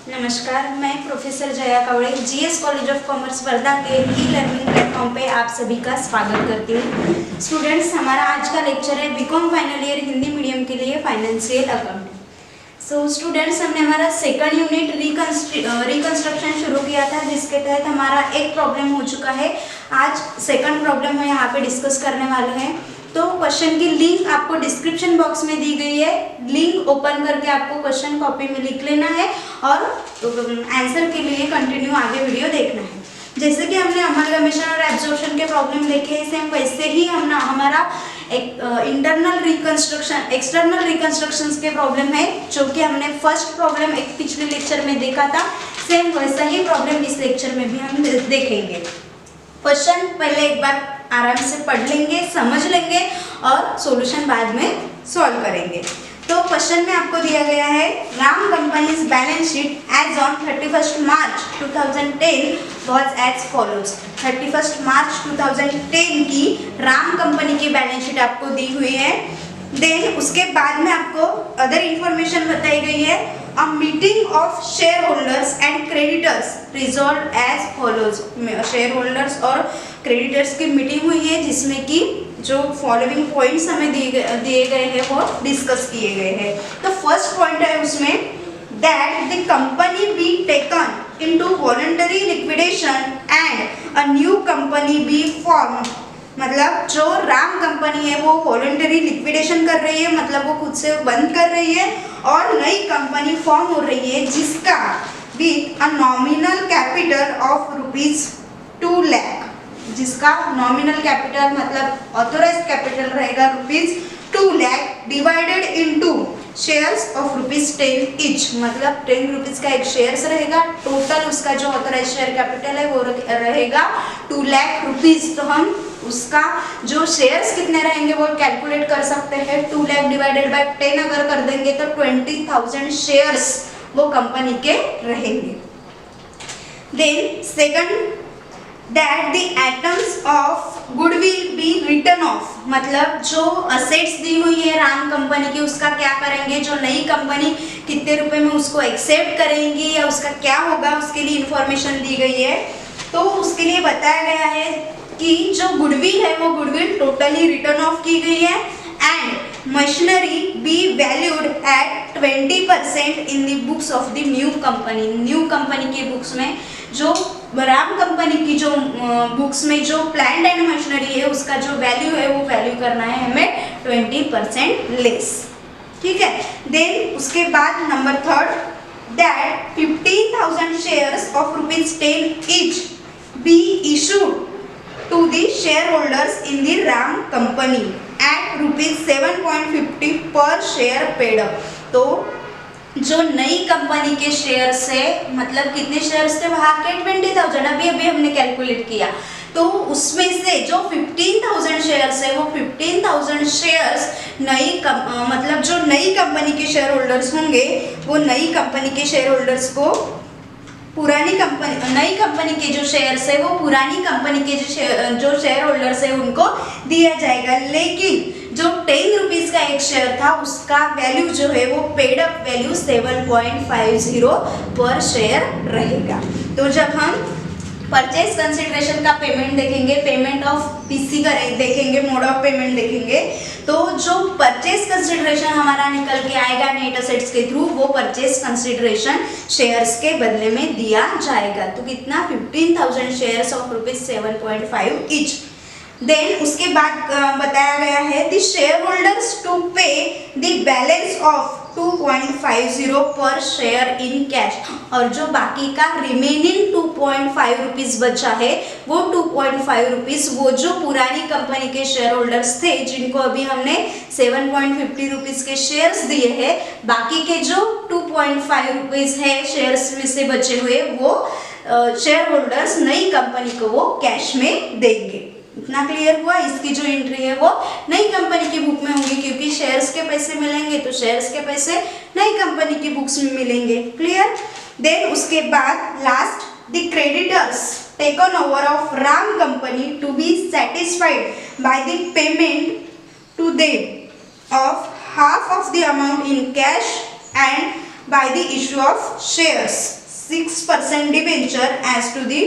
नमस्कार, मैं professor Jaya Kawade GS college of commerce Wardha के ई लर्निंग प्लेटफॉर्म पे आप सभी का स्वागत करती हूँ। स्टूडेंट्स, हमारा आज का लेक्चर है BCom final year Hindi medium के लिए फाइनेंशियल अकाउंटिंग। सो स्टूडेंट्स, हमने हमारा सेकंड यूनिट रिकंस्ट्रक्शन शुरू किया था, जिसके तहत हमारा एक प्रॉब्लम हो चुका है। आज सेकंड प्रॉब्लम हम यहाँ पे डिस्कस करने वाले हैं। तो क्वेश्चन की लिंक आपको डिस्क्रिप्शन बॉक्स में दी गई है। लिंक ओपन करके आपको क्वेश्चन कॉपी में लिख लेना है और आंसर के लिए कंटिन्यू आगे वीडियो देखना है। जैसे कि हमने अमलगमेशन और एब्जॉर्प्शन के प्रॉब्लम देखे हैं, सेम वैसे ही हम हमारा इंटरनल रिकंस्ट्रक्शन एक्सटर्नल रिकंस्ट्रक्शंस के प्रॉब्लम है, जो कि हमने फर्स्ट प्रॉब्लम एक पिछले लेक्चर में देखा था। सेम वैसा ही प्रॉब्लम इस लेक्चर में भी हम देखेंगे। क्वेश्चन पहले एक बार आराम से पढ़ लेंगे, समझ लेंगे और सॉल्यूशन बाद में सॉल्व करेंगे। तो क्वेश्चन में आपको दिया गया है, Ram company's balance sheet as on 31 March 2010 was as follows. 31 March 2010 की राम कंपनी की बैलेंस शीट आपको दी हुई है। देन उसके बाद में आपको अदर इंफॉर्मेशन बताई गई है। A meeting of shareholders and creditors resolve as follows. Shareholders और क्रेडिटर्स की मीटिंग हुई है, जिसमें कि जो फॉलोइंग पॉइंट्स हमें दिए गए हैं वो डिस्कस किए गए हैं। तो फर्स्ट पॉइंट है उसमें, that the company be taken into voluntary liquidation and a new company be form. मतलब जो राम कंपनी है वो वॉलंटरी लिक्विडेशन कर रही है, मतलब वो खुद से बंद कर रही है और नई कंपनी फॉर्म हो रही है, जिसका with a nominal capital of ₹2 lakh, जिसका नॉमिनल कैपिटल मतलब ऑथोराइज कैपिटल रहेगा ₹2 lakh, divided into shares of ₹10 each, मतलब ₹10 का एक शेयर्स रहेगा। टोटल उसका जो ऑथोराइज शेयर कैपिटल है वो रहेगा ₹2 लाख। तो हम उसका जो शेयर्स कितने रहेंगे वो कैलकुलेट कर सकते हैं। 2 लाख डिवाइडेड बाय 10 अगर कर देंगे तो 20,000 शेयर्स वो कंपनी के रहेंगे। Then second, that the atoms of goodwill be return off, मतलब जो असेट्स दी हुई है राम कंपनी की उसका क्या करेंगे, जो नई कंपनी कितने रुपए में उसको एक्सेप्ट करेंगी या उसका क्या होगा, उसके लिए इंफॉर्मेशन दी गई है। तो उसके लिए बताया गया है कि जो गुडविल है वो गुडविल टोटली रिटर्न ऑफ की गई है and machinery be valued at 20% in the books of the new company. New company की बुक्स में जो राम कंपनी की जो बुक्स में जो प्लांट एंड मशीनरी है उसका जो वैल्यू है वो वैल्यू करना है हमें 20% लेस। ठीक है। देन उसके बाद number third, that 15,000 shares of ₹10 each be issued to the shareholders in the RAM company at ₹7.50 per share paid up। तो जो नई कंपनी के शेयर्स है, मतलब कितने शेयर्स थे वहाँ के 20,000, अभी हमने कैलकुलेट किया। तो उसमें से जो 15,000 शेयर्स है वो 15,000 शेयर्स मतलब जो नई कंपनी के शेयर होल्डर्स होंगे वो नई कंपनी के शेयर होल्डर्स को नई कंपनी के जो शेयर्स है वो पुरानी कंपनी के जो शेयर होल्डर्स है उनको दिया जाएगा। लेकिन जो ₹10 का एक शेयर था उसका वैल्यू जो है वो पेड अप वैल्यू 7.50 पर शेयर रहेगा। तो जब हम परचेज कंसिडरेशन का पेमेंट देखेंगे, पेमेंट ऑफ पीसी देखेंगे, मोड ऑफ पेमेंट देखेंगे, तो जो परचेज कंसिडरेशन हमारा निकल के आएगा नेट असेट्स के थ्रू, वो परचेज कंसिडरेशन शेयर्स के बदले में दिया जाएगा। तो कितना, 15,000 शेयर्स ऑफ ₹7.5 ईच। देन उसके बाद बताया गया है द शेयर होल्डर्स टू पे द बैलेंस ऑफ 2.50 पर शेयर इन कैश, और जो बाकी का रिमेनिंग ₹2.5 बचा है वो ₹2.5 वो जो पुरानी कंपनी के शेयर होल्डर्स थे जिनको अभी हमने ₹7.50 के शेयर्स दिए हैं, बाकी के जो ₹2.5 है शेयर्स में से बचे हुए वो शेयर होल्डर्स नई कंपनी को वो कैश में देंगे। इतना क्लियर हुआ। इसकी जो एंट्री है वो नई कंपनी की बुक में होगी, क्योंकि शेयर्स के पैसे मिलेंगे तो शेयर्स के पैसे नई कंपनी की बुक्स में मिलेंगे। क्लियर। देन उसके बाद last, the creditors taken over of Ram company to be satisfied by the payment to them of half of the amount in cash and by the issue of shares 6% debenture as to the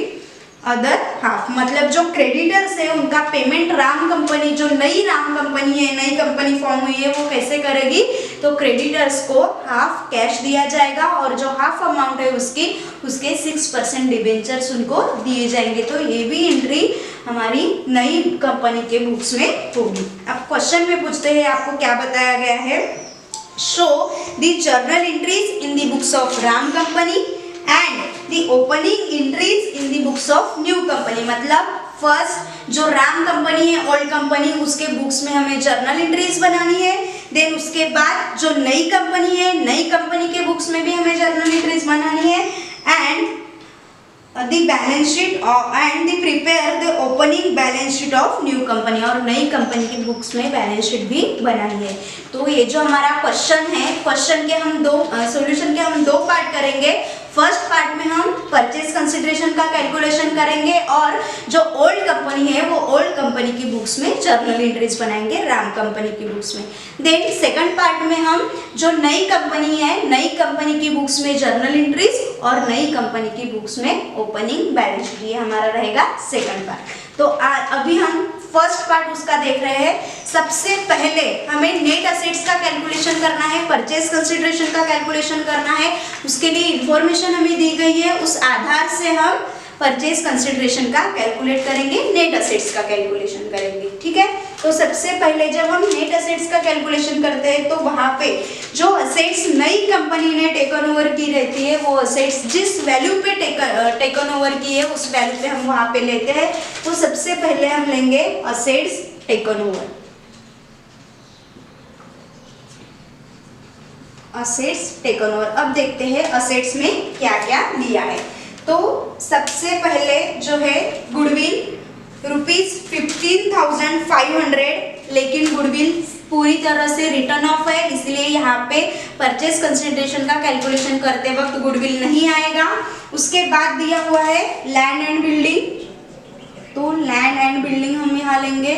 other half. मतलब जो creditors है उनका payment Ram company, जो नई Ram company है, नई company form हुई है, वो कैसे करेगी, तो क्रेडिटर्स को हाफ कैश दिया जाएगा और जो हाफ अमाउंट है उसके 6% डिबेंचर्स उनको दिए जाएंगे। तो ये भी एंट्री हमारी नई कंपनी के बुक्स में होगी। अब क्वेश्चन में पूछते हैं, आपको क्या बताया गया है, show the journal entries in the books of Ram company and the opening entries in the books of new company. मतलब फर्स्ट जो राम कंपनी है, ओल्ड कंपनी, उसके बुक्स में हमें जर्नल एंट्रीज बनानी है। देन उसके बाद जो नई कंपनी है, नई कंपनी के बुक्स में भी हमें जर्नल एंट्रीज बनानी है and the balance sheet and the prepare the opening balance sheet of new company, और नई कंपनी की बुक्स में बैलेंस शीट भी बनानी है। तो ये जो हमारा क्वेश्चन है, क्वेश्चन के हम सॉल्यूशन के हम दो पार्ट करेंगे। फर्स्ट पार्ट में हम परचेज कंसिडरेशन का कैलकुलेशन करेंगे और जो ओल्ड कंपनी है वो ओल्ड कंपनी की बुक्स में जर्नल एंट्रीज बनाएंगे राम कंपनी की बुक्स में। देन सेकंड पार्ट में हम जो नई कंपनी है, नई कंपनी की बुक्स में जर्नल एंट्रीज और नई कंपनी की बुक्स में ओपनिंग बैलेंस शीट, ये हमारा रहेगा सेकंड पार्ट। तो अभी हम फर्स्ट पार्ट उसका देख रहे हैं। सबसे पहले हमें नेट असेट्स का कैलकुलेशन करना है, परचेज कंसिडरेशन का कैलकुलेशन करना है। उसके लिए इंफॉर्मेशन हमें दी गई है, उस आधार से हम परचेज कंसिडरेशन का कैलकुलेट करेंगे, नेट असेट्स का कैलकुलेशन करेंगे। ठीक है, तो सबसे पहले जब हम नेट असेट्स का कैलकुलेशन करते हैं तो वहाँ पे जो असेट्स नई कंपनी ने टेकन ओवर की रहती है, वो असेट्स जिस वैल्यू पे टेकन ओवर की है उस वैल्यू पे हम वहाँ पे लेते हैं। तो सबसे पहले हम लेंगे assets taken over, assets taken over. अब देखते हैं असेट्स में क्या क्या दिया है। तो सबसे पहले जो है गुडविल ₹15,500, लेकिन गुडविल पूरी तरह से रिटर्न ऑफ है, इसलिए यहाँ पे परचेज कंसिडरेशन का कैलकुलेशन करते वक्त गुडविल नहीं आएगा। उसके बाद दिया हुआ है लैंड एंड बिल्डिंग, तो लैंड एंड बिल्डिंग हम यहाँ लेंगे।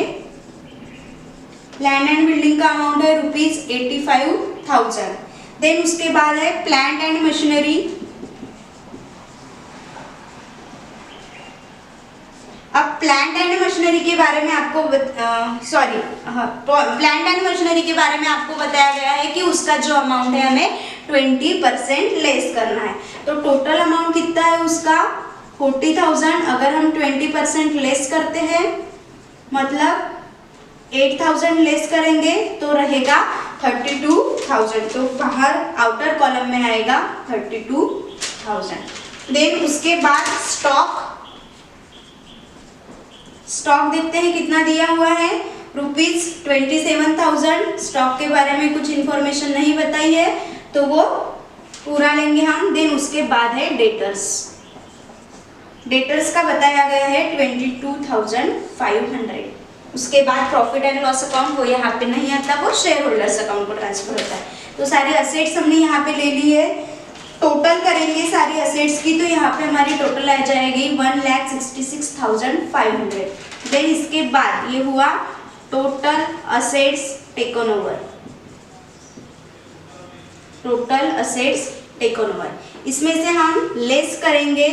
लैंड एंड बिल्डिंग का अमाउंट है ₹85,000। देन उसके बाद है प्लांट एंड मशीनरी। अब प्लांट एंड मशीनरी के बारे में आपको प्लांट एंड मशीनरी के बारे में आपको बताया गया है कि उसका जो अमाउंट है हमें 20% लेस करना है। तो टोटल अमाउंट कितना है उसका 40,000। अगर हम 20% लेस करते हैं मतलब 8,000 लेस करेंगे तो रहेगा 32,000। तो बाहर आउटर कॉलम में आएगा 32,000। देन उसके बाद स्टॉक देखते हैं कितना दिया हुआ है, ₹27,000। स्टॉक के बारे में कुछ इंफॉर्मेशन नहीं बताई है तो वो पूरा लेंगे हम। देन उसके बाद है डेटर्स। डेटर्स का बताया गया है 22,500। उसके बाद प्रॉफिट एंड लॉस अकाउंट, वो यहाँ पे नहीं आता, वो शेयर होल्डर्स अकाउंट को ट्रांसफर होता है। तो सारी असेट्स हमने यहाँ पे ले ली है। टोटल करेंगे सारी असेट्स की तो यहाँ पे हमारी टोटल आ जाएगी 1,66,500। देन इसके बाद ये हुआ total assets taken over, total assets taken over. इसमें से हम लेस करेंगे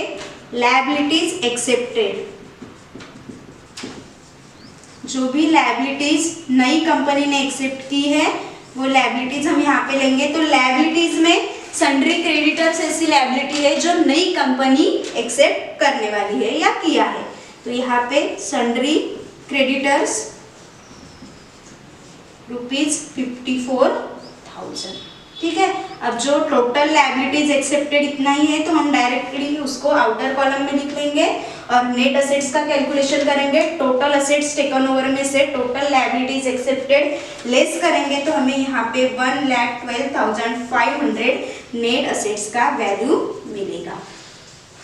लायबिलिटीज एक्सेप्टेड। जो भी लायबिलिटीज नई कंपनी ने एक्सेप्ट की है वो लायबिलिटीज हम यहाँ पे लेंगे। तो लायबिलिटीज में सन्ड्री क्रेडिटर्स ऐसी लायबिलिटी है जो नई कंपनी एक्सेप्ट करने वाली है या किया है। तो यहाँ पे सन्ड्री क्रेडिटर्स ₹54,000। ठीक है, अब जो टोटल लायबिलिटीज एक्सेप्टेड इतना ही है तो हम डायरेक्टली उसको आउटर कॉलम में लिख लेंगे और नेट असेट्स का कैलकुलेशन करेंगे। टोटल असेट्स टेकन ओवर में से टोटल लायबिलिटीज एक्सेप्टेड लेस करेंगे तो हमें यहाँ पे 1,12,500 नेट असेट्स का वैल्यू मिलेगा,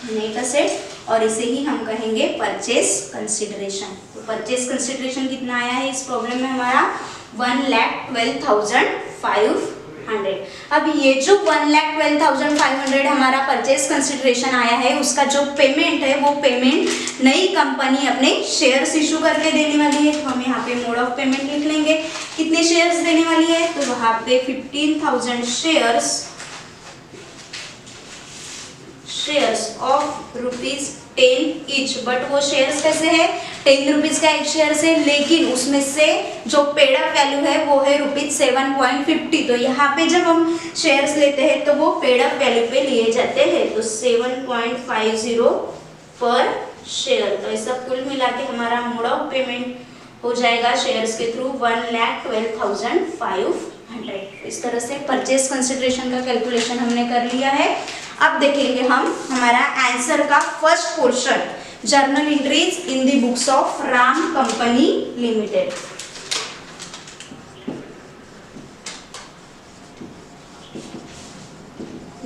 नेट असेट्स। और इसे ही हम कहेंगे परचेज कंसिडरेशन। तो परचेज कंसिडरेशन कितना आया है इस प्रॉब्लम में हमारा 1,12,500। अब ये जो 1,12,500 हमारा परचेज कंसिडरेशन आया है उसका जो पेमेंट है वो पेमेंट नई कंपनी अपने शेयर्स इशू करके देने वाली है। तो हम यहाँ पे मोड ऑफ पेमेंट लिख लेंगे, कितने शेयर्स देने वाली है तो वहाँ पे 15,000 shares shares of ₹10 each, but वो शेयर्स कैसे है, 10 रुपीज का एक शेयर से, लेकिन उसमें से जो पेड अप वैल्यू है वो है ₹7.50। तो यहाँ पे जब हम शेयर्स लेते हैं तो वो पेड अप वैल्यू पे लिए जाते हैं, तो 7.50 पर शेयर। तो ऐसा कुल मिला के हमारा मोड ऑफ पेमेंट हो जाएगा शेयर्स के थ्रू 1,12,500। इस तरह से परचेज कंसिडरेशन का कैलकुलेशन हमने कर लिया है। अब देखेंगे हम हमारा आंसर का first portion, journal entries in the books of Ram company limited.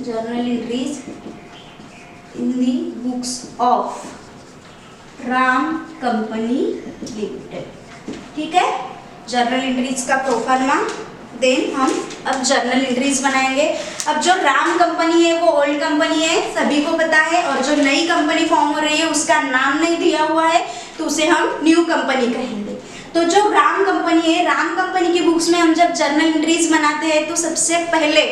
Journal entries in the books of Ram company limited, ठीक है। जर्नल एंट्रीज का प्रोफार्मा, देन हम अब जर्नल एंट्रीज बनाएंगे। अब जो राम कंपनी है वो ओल्ड कंपनी है, सभी को पता है, और जो नई कंपनी फॉर्म हो रही है उसका नाम नहीं दिया हुआ है, तो उसे हम न्यू कंपनी कहेंगे। तो जो राम कंपनी है, राम कंपनी की बुक्स में हम जब जर्नल एंट्रीज बनाते हैं तो सबसे पहले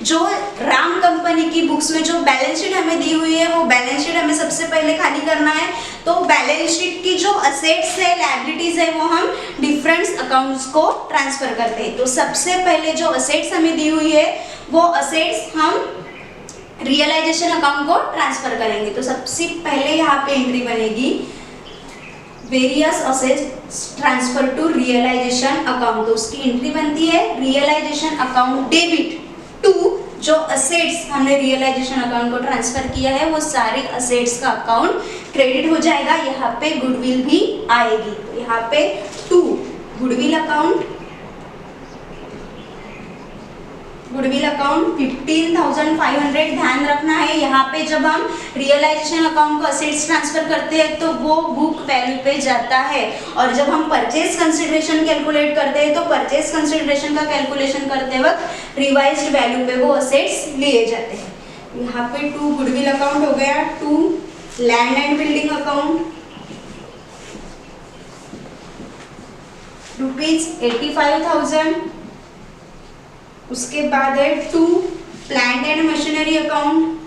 जो राम कंपनी की बुक्स में जो बैलेंस शीट हमें दी हुई है वो बैलेंस शीट हमें सबसे पहले खाली करना है। तो बैलेंस शीट की जो असेट्स है, लायबिलिटीज है, वो हम डिफरेंट अकाउंट्स को ट्रांसफर करते हैं। तो सबसे पहले जो असेट्स हमें दी हुई है वो असेट्स हम रियलाइजेशन अकाउंट को ट्रांसफर करेंगे। तो सबसे पहले यहाँ पे एंट्री बनेगी various assets transfer to realisation account, तो उसकी एंट्री बनती है रियलाइजेशन अकाउंट डेबिट टू जो असेट्स हमने रियलाइजेशन अकाउंट को ट्रांसफर किया है वो सारी असेट्स का अकाउंट क्रेडिट हो जाएगा। यहाँ पे गुडविल भी आएगी, तो यहाँ पे to goodwill account, goodwill account 15,500। ध्यान रखना है यहाँ पे जब हम रियलाइजेशन अकाउंट को असेट्स ट्रांसफर करते हैं तो वो बुक वैल्यू पे जाता है, और जब हम परचेज कंसिडरेशन कैलकुलेट करते हैं तो परचेज कंसिडरेशन का कैलकुलेशन करते वक्त रिवाइज्ड वैल्यू पे वो असेट्स लिए जाते हैं। यहाँ पे टू गुडविल अकाउंट हो गया, to land and building account ₹85,000, उसके बाद है to plant and machinery account,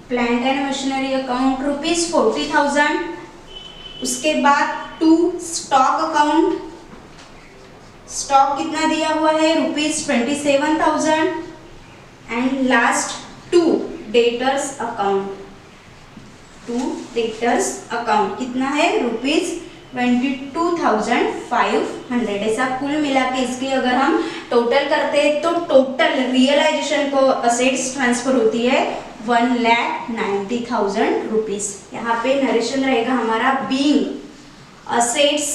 plant and machinery account ₹40,000, उसके बाद टू स्टॉक अकाउंट, स्टॉक कितना दिया हुआ है ₹27,000, and last to debtors account, to debtors account कितना है ₹22,500। ऐसा कुल मिला के इसकी अगर हम टोटल करते हैं तो टोटल रियलाइजेशन को असेट्स ट्रांसफर होती है ₹1,90,000। यहाँ पे नरेशन रहेगा हमारा being assets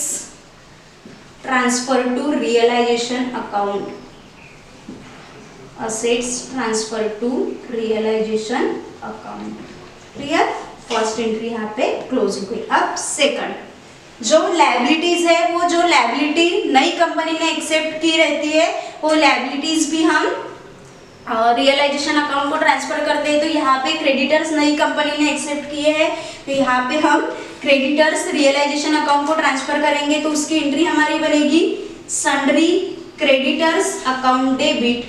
transfer to realisation account, assets transfer to realisation account. Clear, first entry यहाँ पे क्लोज हो गई। अब सेकंड जो लायबिलिटीज है, वो जो लायबिलिटी नई कंपनी ने एक्सेप्ट की रहती है वो लायबिलिटीज भी हम रियलाइजेशन अकाउंट को ट्रांसफर करते हैं। तो यहाँ पे क्रेडिटर्स नई कंपनी ने एक्सेप्ट किए हैं, तो यहाँ पे हम क्रेडिटर्स रियलाइजेशन अकाउंट को ट्रांसफर करेंगे। तो उसकी एंट्री हमारी बनेगी sundry creditors account debit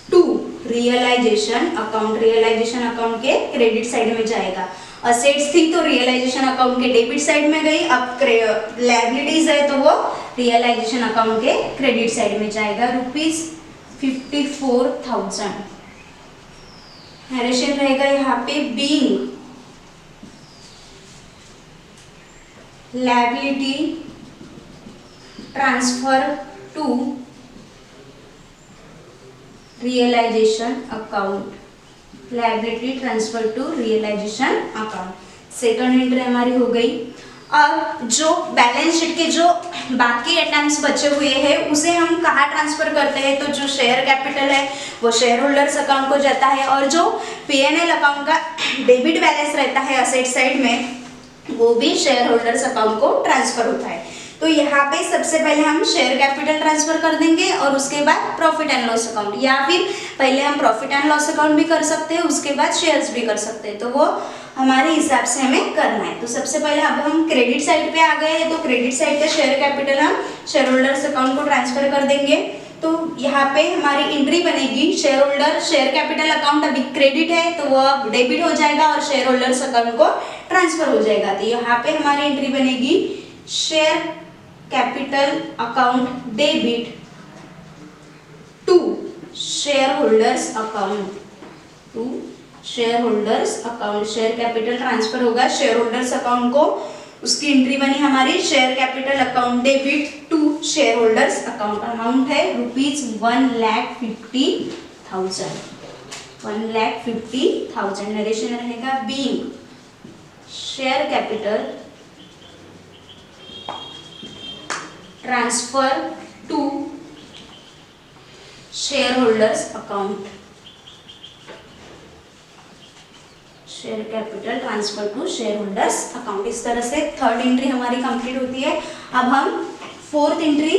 to realisation account, realisation account के क्रेडिट साइड में जाएगा। असेट्स थी तो रियलाइजेशन अकाउंट के डेबिट साइड में गई, अब लायबिलिटीज है तो वो रियलाइजेशन अकाउंट के क्रेडिट साइड में जाएगा। ₹54,000 नरेशन रहेगा यहाँ पे being liability transfer to realisation account, liability transfer to realisation account. Second entry हमारी हो गई। अब जो बैलेंस शीट के जो बाकी आइटम्स बचे हुए हैं उसे हम कहाँ ट्रांसफर करते हैं, तो जो शेयर कैपिटल है वो शेयर होल्डर्स अकाउंट को जाता है, और जो P&L अकाउंट का डेबिट बैलेंस रहता है असेट साइड में वो भी शेयर होल्डर्स अकाउंट को ट्रांसफर होता है। तो यहाँ पे सबसे पहले हम शेयर कैपिटल ट्रांसफर कर देंगे और उसके बाद प्रॉफिट एंड लॉस अकाउंट, या फिर पहले हम प्रॉफिट एंड लॉस अकाउंट भी कर सकते हैं उसके बाद शेयर्स भी कर सकते हैं, तो वो हमारे हिसाब से हमें करना है। तो सबसे पहले अब हम क्रेडिट साइड पे आ गए हैं, तो क्रेडिट साइड का शेयर कैपिटल हम शेयर होल्डर्स अकाउंट को ट्रांसफर कर देंगे। तो यहाँ पे हमारी एंट्री बनेगी shareholder share capital account अभी क्रेडिट है तो वो अब डेबिट हो जाएगा और शेयर होल्डर्स अकाउंट को ट्रांसफर हो जाएगा। तो यहाँ पे हमारी एंट्री बनेगी share capital account debit to shareholders account share capital transfer होगा शेयर होल्डर्स अकाउंट को, उसकी एंट्री बनी हमारी share capital account debit to shareholders account. Amount है ₹1,50,000 1,50,000। नरेशन रहेगा being share capital transfer to shareholders account share capital transfer to shareholders account. इस तरह से थर्ड एंट्री हमारी कंप्लीट होती है। अब हम फोर्थ एंट्री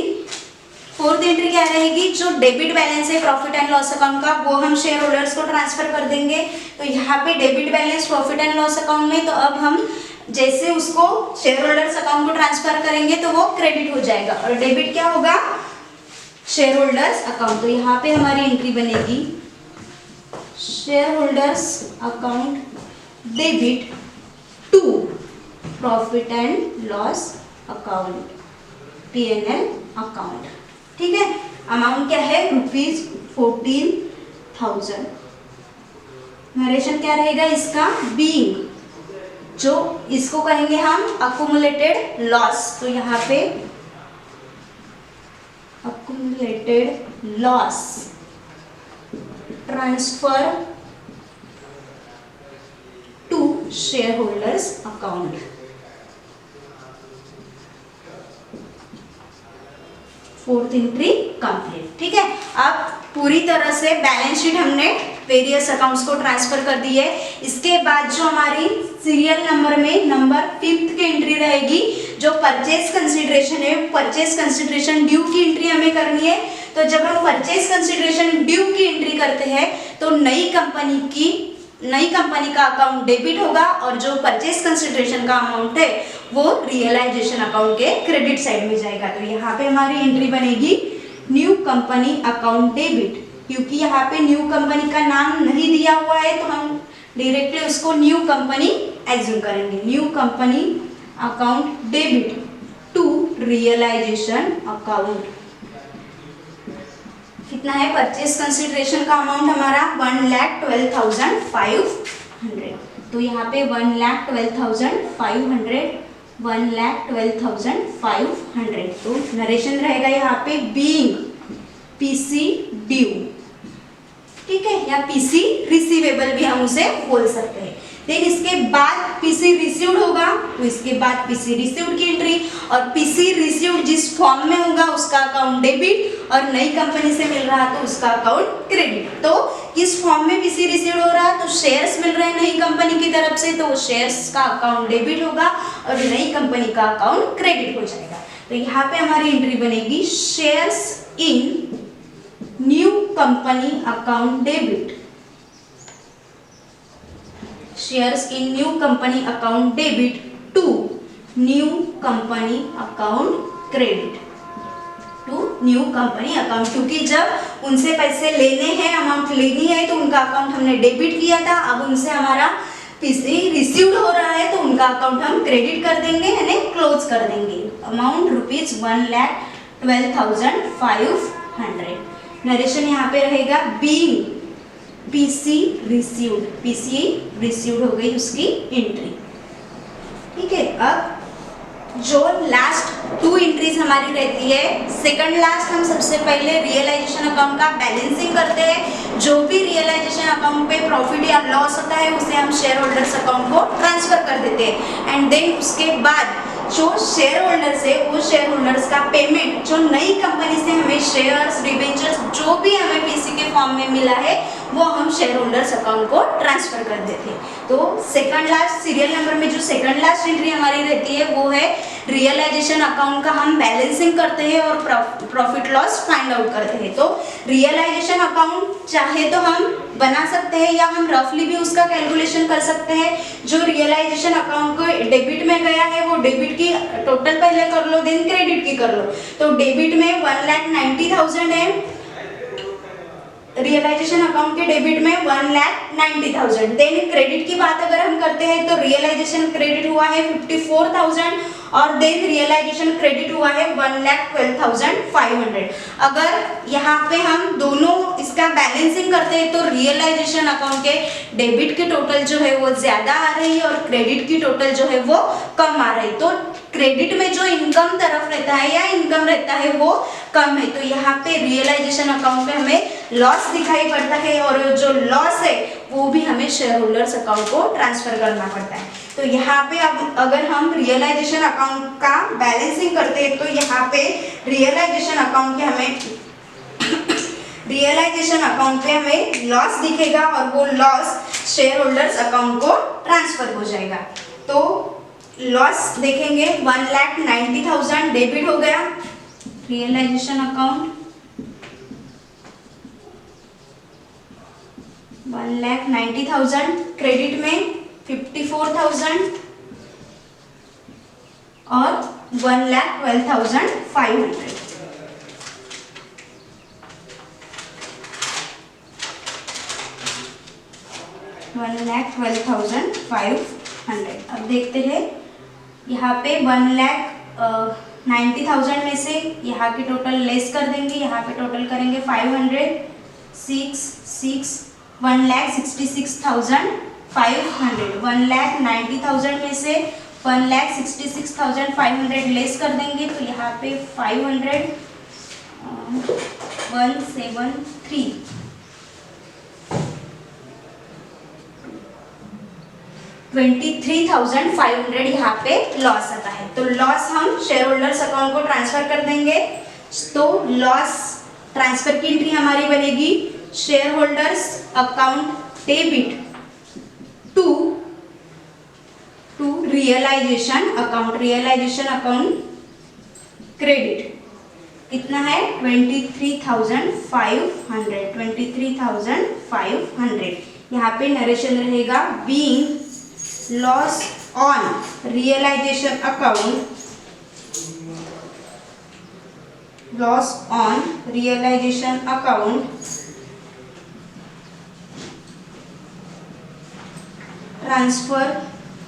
क्या रहेगी, जो डेबिट बैलेंस है प्रॉफिट एंड लॉस अकाउंट का वो हम शेयर होल्डर्स को ट्रांसफर कर देंगे। तो यहाँ पे debit balance profit and loss account में, तो अब हम जैसे उसको शेयर होल्डर्स अकाउंट को ट्रांसफर करेंगे तो वो क्रेडिट हो जाएगा और डेबिट क्या होगा शेयर होल्डर्स अकाउंट। तो यहाँ पे हमारी एंट्री बनेगी shareholders account debit to profit and loss account P&L account. ठीक है, अमाउंट क्या है ₹14,000। नरेशन क्या रहेगा इसका बीइंग, जो इसको कहेंगे हम अक्यूमुलेटेड लॉस। तो यहाँ पे accumulated loss transfer to shareholders account. Fourth entry complete. ठीक है, अब पूरी तरह से बैलेंस शीट हमने वेरियस अकाउंट्स को ट्रांसफर कर दी है। इसके बाद जो हमारी सीरियल नंबर में नंबर 5th की एंट्री रहेगी, जो परचेज कंसिडरेशन है, परचेज कंसिडरेशन ड्यू की एंट्री हमें करनी है। तो जब हम परचेज कंसिडरेशन ड्यू की एंट्री करते हैं तो नई कंपनी का अकाउंट डेबिट होगा और जो परचेज कंसिडरेशन का अमाउंट है वो रियलाइजेशन अकाउंट के क्रेडिट साइड में जाएगा। तो यहाँ पे हमारी एंट्री बनेगी न्यू कंपनी अकाउंट डेबिट। क्योंकि यहाँ पे न्यू कंपनी का नाम नहीं दिया हुआ है तो हम डायरेक्टली उसको न्यू कंपनी एज्यूम करेंगे। New company account debit to realisation account. कितना है परचेज कंसिडरेशन का अमाउंट हमारा 1,12,500। तो यहाँ पे 1,12,500 तो नरेशन रहेगा यहाँ पे बीइंग पीसी ड्यू। ठीक है, या पीसी रिसीवेबल भी हम उसे बोल सकते हैं। देन इसके बाद पीसी रिसीव्ड होगा तो इसके बाद पीसी रिसीव्ड की एंट्री, और पीसी रिसीव्ड जिस फॉर्म में होगा उसका अकाउंट डेबिट और नई कंपनी से मिल रहा तो उसका अकाउंट क्रेडिट। तो किस फॉर्म में पीसी रिसीव्ड हो रहा है, तो शेयर्स मिल रहे हैं नई कंपनी की तरफ से तो शेयर्स का अकाउंट डेबिट होगा और नई कंपनी का अकाउंट क्रेडिट हो जाएगा। तो यहाँ पे हमारी एंट्री बनेगी shares in new company account debit. Shares in new company account debit to new company account credit to new company account. क्योंकि जब उनसे पैसे लेने हैं, अमाउंट लेनी है तो उनका अकाउंट हमने डेबिट किया था, अब उनसे हमारा पीसी रिसीव्ड हो रहा है तो उनका अकाउंट हम क्रेडिट कर देंगे यानी क्लोज कर देंगे। अमाउंट ₹1,12,500। नरेशन यहाँ पे रहेगा बीइंग पीसी रिसीव्ड हो गई उसकी एंट्री। ठीक है, अब जो लास्ट 2 एंट्रीज हमारी रहती है, सेकंड लास्ट हम सबसे पहले रियलाइजेशन अकाउंट का बैलेंसिंग करते हैं। जो भी रियलाइजेशन अकाउंट पे प्रॉफिट या लॉस होता है उसे हम शेयर होल्डर्स अकाउंट को ट्रांसफर कर देते हैं एंड देन उसके बाद जो शेयर होल्डर्स है वो शेयर होल्डर्स का पेमेंट जो नई कंपनी से हमें शेयर्स डिबेंचर्स जो भी हमें पीसी के फॉर्म में मिला है वो हम शेयर होल्डर्स अकाउंट को ट्रांसफर कर देते हैं। तो सेकंड लास्ट सीरियल नंबर में जो सेकंड लास्ट एंट्री हमारी रहती है वो है रियलाइजेशन अकाउंट का हम बैलेंसिंग करते हैं और प्रॉफिट लॉस फाइंड आउट करते हैं। तो रियलाइजेशन अकाउंट चाहे तो हम बना सकते हैं या हम रफली भी उसका कैलकुलेशन कर सकते हैं। जो रियलाइजेशन अकाउंट को डेबिट में गया है वो डेबिट की टोटल पहले कर लो देन क्रेडिट की कर लो। तो डेबिट में 1,90,000 है रियलाइजेशन अकाउंट के डेबिट में 1,90,000। देन क्रेडिट की बात अगर हम करते हैं तो रियलाइजेशन क्रेडिट हुआ है 54,000 और देन रियलाइजेशन क्रेडिट हुआ है 1,12,500। अगर यहाँ पे हम दोनों इसका बैलेंसिंग करते हैं तो रियलाइजेशन अकाउंट के डेबिट की टोटल जो है वो ज्यादा आ रही है और क्रेडिट की टोटल जो है वो कम आ रही है। तो क्रेडिट में जो इनकम तरफ रहता है या इनकम रहता है वो कम है, तो यहाँ पे रियलाइजेशन अकाउंट में हमें लॉस दिखाई पड़ता है और जो लॉस है वो भी हमें शेयर होल्डर्स अकाउंट को ट्रांसफर करना पड़ता है। तो यहाँ पे अब अगर हम रियलाइजेशन अकाउंट का बैलेंसिंग करते हैं तो यहाँ पे रियलाइजेशन अकाउंट पे हमें लॉस दिखेगा और वो लॉस शेयर होल्डर्स अकाउंट को ट्रांसफर हो जाएगा। तो लॉस देखेंगे 1,90,000 डेबिट हो गया रियलाइजेशन अकाउंट, 1,90,000 क्रेडिट में 54,000 और 1,12,500। अब देखते हैं यहाँ पे 1,90,000 में से यहाँ की टोटल लेस कर देंगे, यहाँ पे टोटल करेंगे 500, 6, 1,66,500। 1,90,000 में से 1,66,500 लेस कर देंगे तो यहाँ पे 500, 173, 23,500 यहाँ पे लॉस आता है। तो लॉस हम शेयर होल्डर्स अकाउंट को ट्रांसफर कर देंगे। तो लॉस ट्रांसफर की एंट्री हमारी बनेगी shareholders account debit to realisation account credit. कितना है 23,500। यहाँ पे नरेशन रहेगा being loss on realisation account, transfer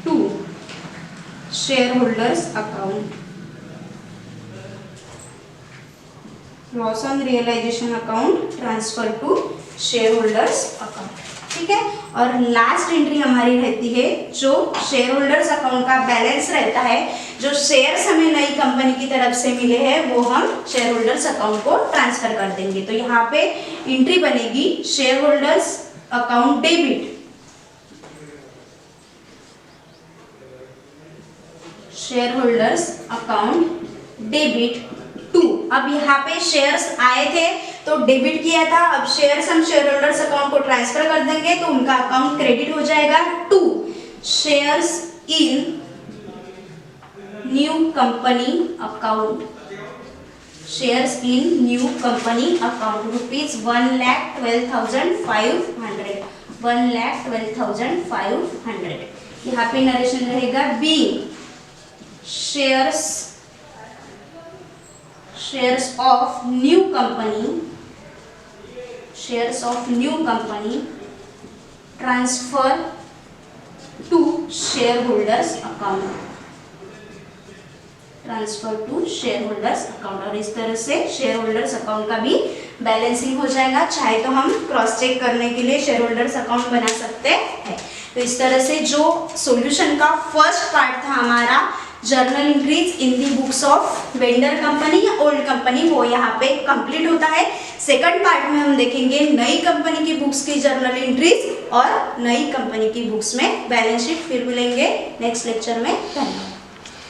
to shareholders account. Loss on realisation account transfer to shareholders account. ठीक है, और लास्ट एंट्री हमारी रहती है जो शेयर होल्डर्स अकाउंट का बैलेंस रहता है, जो शेयर्स हमें नई कंपनी की तरफ से मिले हैं वो हम शेयर होल्डर्स अकाउंट को ट्रांसफर कर देंगे। तो यहाँ पे एंट्री बनेगी shareholders account debit, shareholders account debit to. अब यहाँ पे शेयर्स आए थे तो डेबिट किया था, अब शेयर्स हम शेयर होल्डर्स अकाउंट को ट्रांसफर कर देंगे तो उनका अकाउंट क्रेडिट हो जाएगा to shares in new company account, shares in new company account rupees 1,12,500, 1,12,500। यहाँ पे नरेशन रहेगा being shares of new company transfer to shareholders account, और इस तरह से शेयर होल्डर्स अकाउंट का भी बैलेंसिंग हो जाएगा। चाहे तो हम क्रॉस चेक करने के लिए शेयर होल्डर्स अकाउंट बना सकते हैं। तो इस तरह से जो सॉल्यूशन का फर्स्ट पार्ट था हमारा journal entries in the books of vendor company या ओल्ड कंपनी, वो यहाँ पे कंप्लीट होता है। सेकंड पार्ट में हम देखेंगे नई कंपनी की बुक्स की जर्नल एंट्रीज और नई कंपनी की बुक्स में बैलेंस शीट। फिर मिलेंगे नेक्स्ट लेक्चर में। धन्यवाद।